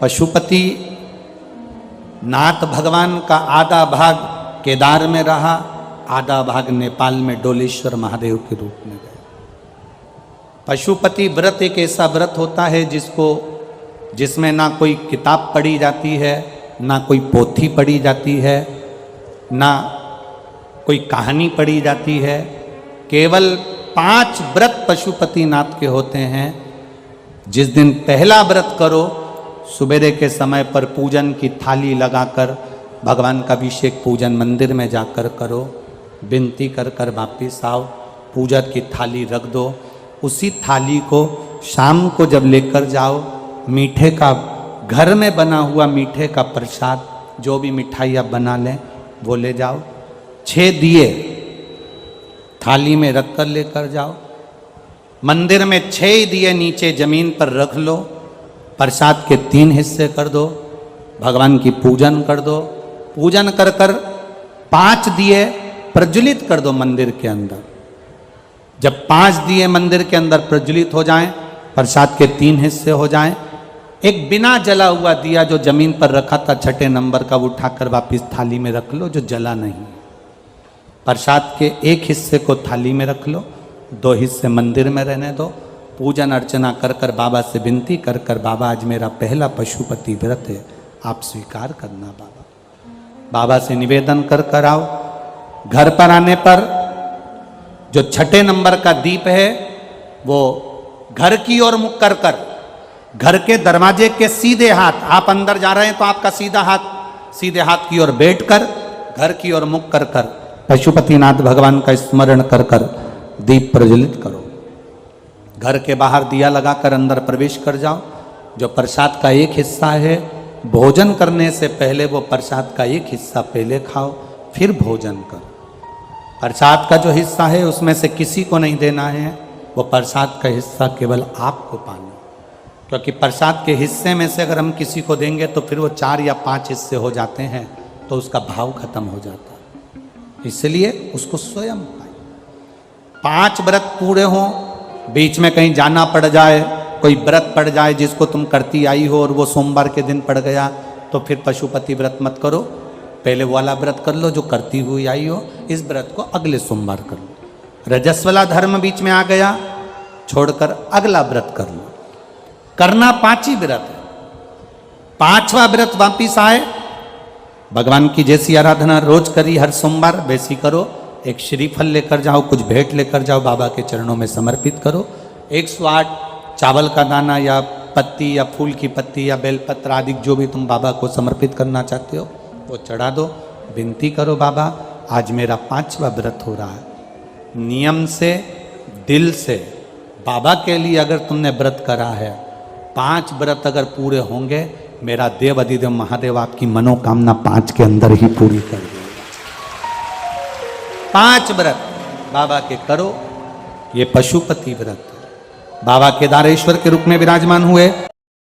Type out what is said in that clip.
पशुपति नाथ भगवान का आधा भाग केदार में रहा, आधा भाग नेपाल में डोलेश्वर महादेव के रूप में गए। पशुपति व्रत एक ऐसा व्रत होता है जिसमें ना कोई किताब पढ़ी जाती है, ना कोई पोथी पढ़ी जाती है, ना कोई कहानी पढ़ी जाती है। केवल 5 व्रत पशुपति नाथ के होते हैं। जिस दिन पहला व्रत करो, सुबेरे के समय पर पूजन की थाली लगाकर भगवान का अभिषेक पूजन मंदिर में जाकर करो, विनती कर कर वापिस आओ, पूजा की थाली रख दो। उसी थाली को शाम को जब लेकर जाओ, मीठे का घर में बना हुआ मीठे का प्रसाद, जो भी मिठाई आप बना लें वो ले जाओ। 6 दिए थाली में रख कर लेकर जाओ। मंदिर में 6 दिए नीचे जमीन पर रख लो। प्रसाद के 3 हिस्से कर दो, भगवान की पूजन कर दो। पूजन कर कर 5 दिए प्रज्वलित कर दो मंदिर के अंदर। जब 5 दिए मंदिर के अंदर प्रज्वलित हो जाएं, प्रसाद के 3 हिस्से हो जाएं, एक बिना जला हुआ दिया जो जमीन पर रखा था 6ठे नंबर का, वो उठाकर वापिस थाली में रख लो, जो जला नहीं। प्रसाद के 1 हिस्से को थाली में रख लो, 2 हिस्से मंदिर में रहने दो। पूजन अर्चना कर कर बाबा से विनती कर कर, बाबा आज मेरा पहला पशुपति व्रत है, आप स्वीकार करना बाबा। बाबा से निवेदन कर कर आओ। घर पर आने पर जो 6ठे नंबर का दीप है वो घर की ओर मुख कर कर, घर के दरवाजे के सीधे हाथ, आप अंदर जा रहे हैं तो आपका सीधे हाथ की ओर बैठ कर, घर की ओर मुख कर कर पशुपतिनाथ भगवान का स्मरण कर कर दीप प्रज्वलित करो। घर के बाहर दिया लगाकर अंदर प्रवेश कर जाओ। जो प्रसाद का 1 हिस्सा है, भोजन करने से पहले वो प्रसाद का 1 हिस्सा पहले खाओ, फिर भोजन करो। प्रसाद का जो हिस्सा है उसमें से किसी को नहीं देना है, वो प्रसाद का हिस्सा केवल आपको पाना। क्योंकि प्रसाद के हिस्से में से अगर हम किसी को देंगे तो फिर वो 4 या 5 हिस्से हो जाते हैं, तो उसका भाव खत्म हो जाता है। इसलिए उसको स्वयं पाए। 5 व्रत पूरे हों, बीच में कहीं जाना पड़ जाए, कोई व्रत पड़ जाए जिसको तुम करती आई हो और वो सोमवार के दिन पड़ गया, तो फिर पशुपति व्रत मत करो। पहले वाला व्रत कर लो जो करती हुई आई हो, इस व्रत को अगले सोमवार कर लो। रजस्वला धर्म बीच में आ गया, छोड़कर अगला व्रत कर लो। करना 5 ही व्रत है। 5वां व्रत वापिस आए, भगवान की जैसी आराधना रोज करी हर सोमवार, वैसी करो। एक श्रीफल लेकर जाओ, कुछ भेंट लेकर जाओ, बाबा के चरणों में समर्पित करो। 108 चावल का दाना या पत्ती या फूल की पत्ती या बेलपत्र आदि जो भी तुम बाबा को समर्पित करना चाहते हो वो चढ़ा दो। विनती करो, बाबा आज मेरा 5वां व्रत हो रहा है। नियम से, दिल से बाबा के लिए अगर तुमने व्रत करा है, 5 व्रत अगर पूरे होंगे, मेरा देव अधिदेव महादेव आपकी मनोकामना 5 के अंदर ही पूरी कर देगा। 5 व्रत बाबा के करो। ये पशुपति व्रत बाबा केदारेश्वर के रूप में विराजमान हुए।